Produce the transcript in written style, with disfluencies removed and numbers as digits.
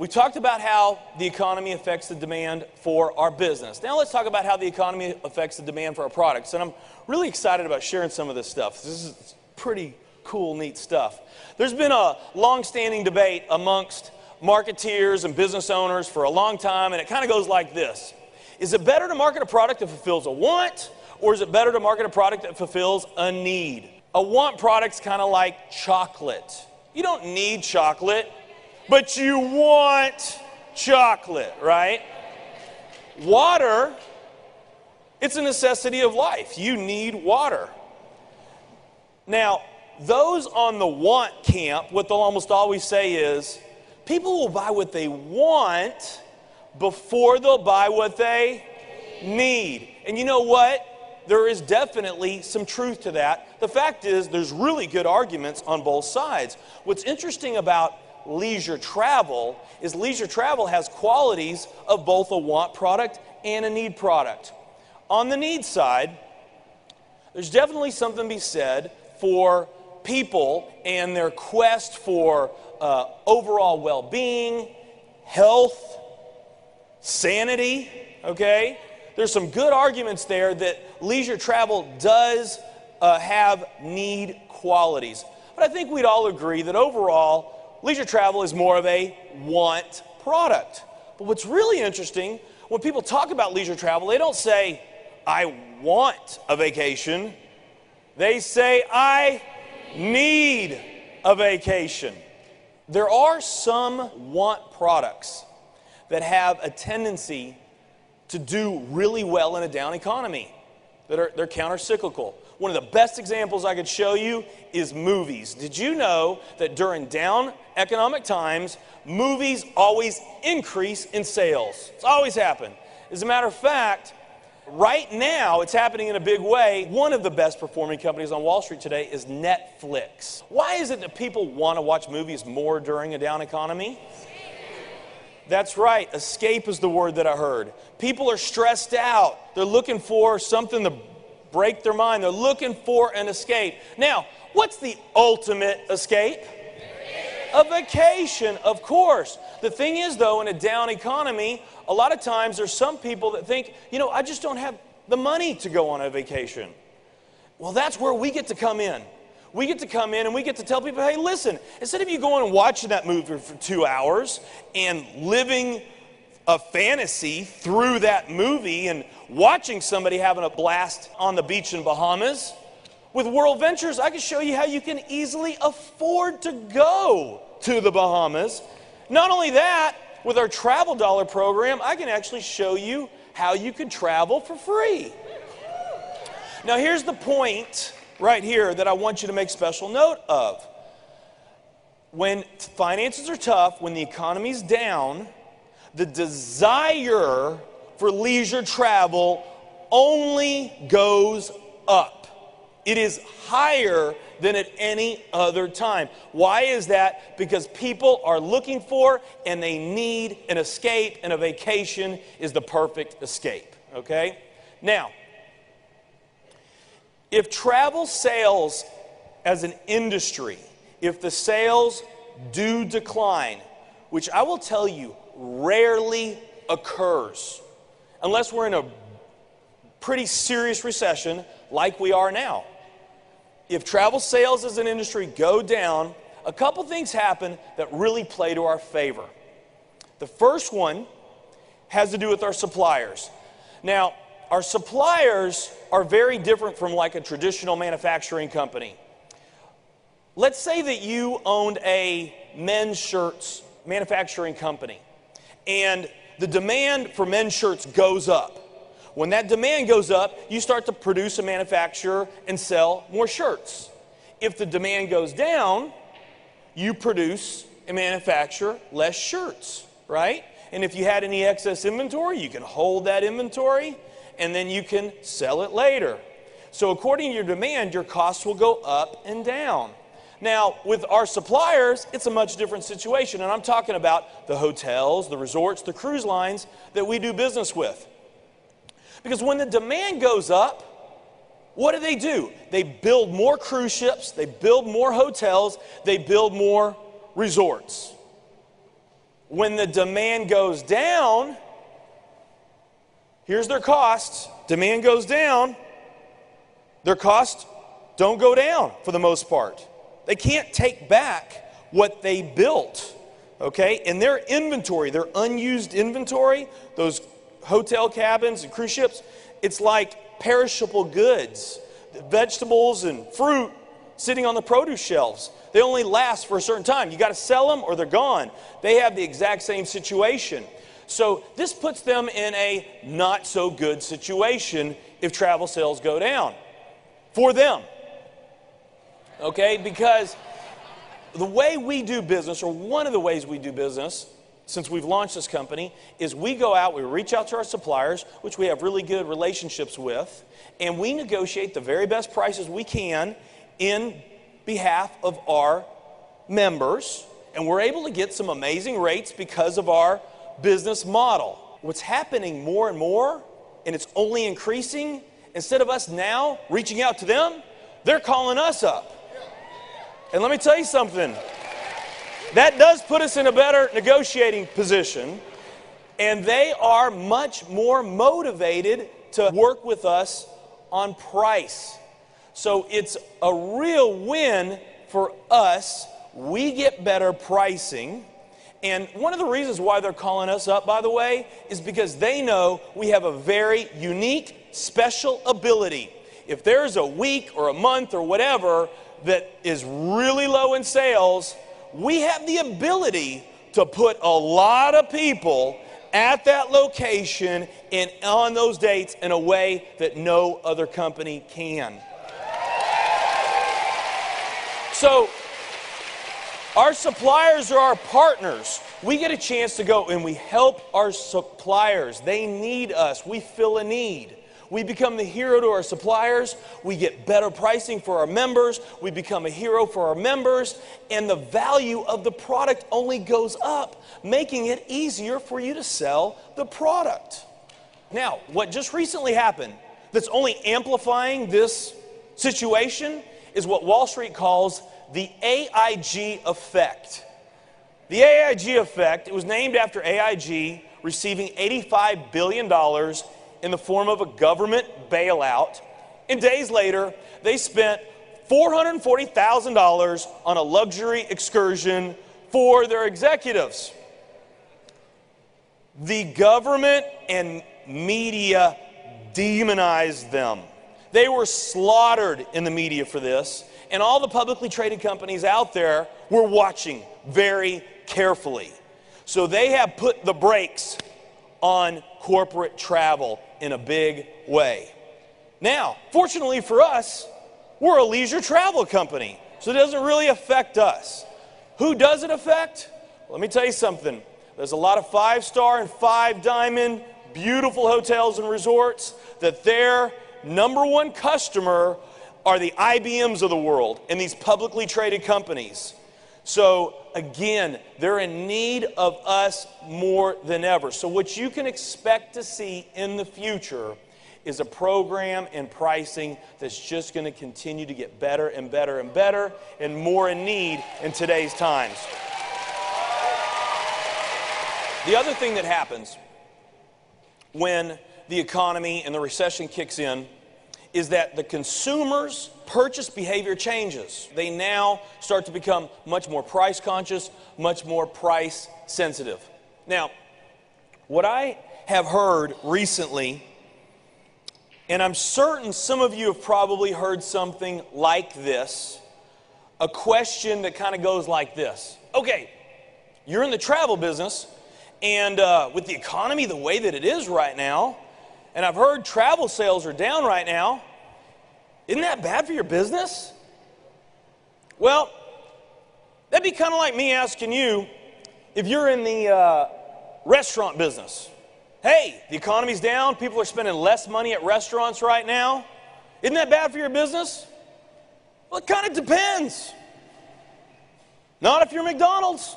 We talked about how the economy affects the demand for our business. Now let's talk about how the economy affects the demand for our products. And I'm really excited about sharing some of this stuff. This is pretty cool, neat stuff. There's been a long-standing debate amongst marketeers and business owners for a long time, and it kind of goes like this. Is it better to market a product that fulfills a want, or is it better to market a product that fulfills a need? A want product's kind of like chocolate. You don't need chocolate, but you want chocolate, right? Water, it's a necessity of life. You need water. Now, those on the want camp, what they'll almost always say is, people will buy what they want before they'll buy what they need. And you know what? There is definitely some truth to that. The fact is, there's really good arguments on both sides. What's interesting about leisure travel is leisure travel has qualities of both a want product and a need product. On the need side, there's definitely something to be said for people and their quest for overall well-being, health, sanity, okay? There's some good arguments there that leisure travel does have need qualities. But I think we'd all agree that overall, leisure travel is more of a want product. But what's really interesting, when people talk about leisure travel, they don't say, I want a vacation. They say, I need a vacation. There are some want products that have a tendency to do really well in a down economy. They're counter-cyclical. One of the best examples I could show you is movies. Did you know that during down economic times, movies always increase in sales? It's always happened. As a matter of fact, right now, it's happening in a big way. One of the best performing companies on Wall Street today is Netflix. Why is it that people want to watch movies more during a down economy? That's right. Escape is the word that I heard. People are stressed out. They're looking for something to break their mind. They're looking for an escape. Now, what's the ultimate escape? A vacation, of course. The thing is, though, in a down economy, a lot of times there's some people that think, you know, I just don't have the money to go on a vacation. Well, that's where we get to come in. We get to come in and we get to tell people, hey, listen, instead of you going and watching that movie for 2 hours and living a fantasy through that movie and watching somebody having a blast on the beach in Bahamas, with World Ventures, I can show you how you can easily afford to go to the Bahamas. Not only that, with our Travel Dollar program, I can actually show you how you can travel for free. Now, here's the point right here that I want you to make special note of. When finances are tough, when the economy's down, the desire for leisure travel only goes up. It is higher than at any other time. Why is that? Because people are looking for and they need an escape, and a vacation is the perfect escape, okay? Now, if travel sales as an industry, if the sales do decline, which I will tell you rarely occurs, unless we're in a pretty serious recession like we are now. If travel sales as an industry go down, a couple things happen that really play to our favor. The first one has to do with our suppliers. Now, our suppliers are very different from like a traditional manufacturing company. Let's say that you owned a men's shirts manufacturing company, and the demand for men's shirts goes up. When that demand goes up, you start to produce and manufacture and sell more shirts. If the demand goes down, you produce and manufacture less shirts, right? And if you had any excess inventory, you can hold that inventory and then you can sell it later. So according to your demand, your costs will go up and down. Now, with our suppliers, it's a much different situation, and I'm talking about the hotels, the resorts, the cruise lines that we do business with. Because when the demand goes up, what do? They build more cruise ships, they build more hotels, they build more resorts. When the demand goes down, here's their costs. Demand goes down, their costs don't go down for the most part. They can't take back what they built, okay? And their inventory, their unused inventory, those hotel cabins and cruise ships, it's like perishable goods, vegetables and fruit sitting on the produce shelves. They only last for a certain time. You got to sell them or they're gone. They have the exact same situation. So this puts them in a not so good situation if travel sales go down for them. Okay, because the way we do business, or one of the ways we do business since we've launched this company, is we go out, we reach out to our suppliers, which we have really good relationships with, and we negotiate the very best prices we can in behalf of our members, and we're able to get some amazing rates because of our business model. What's happening more and more, and it's only increasing, instead of us now reaching out to them, they're calling us up. And let me tell you something, that does put us in a better negotiating position, and they are much more motivated to work with us on price. So it's a real win for us. We get better pricing. And one of the reasons why they're calling us up, by the way, is because they know we have a very unique, special ability. If there's a week or a month or whatever that is really low in sales, we have the ability to put a lot of people at that location and on those dates in a way that no other company can. So our suppliers are our partners. We get a chance to go and we help our suppliers. They need us. We fill a need. We become the hero to our suppliers. We get better pricing for our members. We become a hero for our members. And the value of the product only goes up, making it easier for you to sell the product. Now, what just recently happened that's only amplifying this situation is what Wall Street calls the AIG effect. The AIG effect, it was named after AIG receiving $85 billion in the form of a government bailout. And days later, they spent $440,000 on a luxury excursion for their executives. The government and media demonized them. They were slaughtered in the media for this, and all the publicly traded companies out there were watching very carefully. So they have put the brakes on corporate travel in a big way. Now, fortunately for us, we're a leisure travel company, so it doesn't really affect us. Who does it affect? Let me tell you something. There's a lot of 5-star and 5-diamond beautiful hotels and resorts that their number one customer are the IBMs of the world and these publicly traded companies. So again, they're in need of us more than ever. So what you can expect to see in the future is a program and pricing that's just going to continue to get better and better and better and more in need in today's times. The other thing that happens when the economy and the recession kicks in is that the consumer's purchase behavior changes. They now start to become much more price conscious, much more price sensitive. Now, what I have heard recently, and I'm certain some of you have probably heard something like this, a question that kind of goes like this. Okay, you're in the travel business, and with the economy the way that it is right now, and I've heard travel sales are down right now. Isn't that bad for your business? Well, that'd be kind of like me asking you if you're in the restaurant business. Hey, the economy's down. People are spending less money at restaurants right now. Isn't that bad for your business? Well, it kind of depends. Not if you're McDonald's.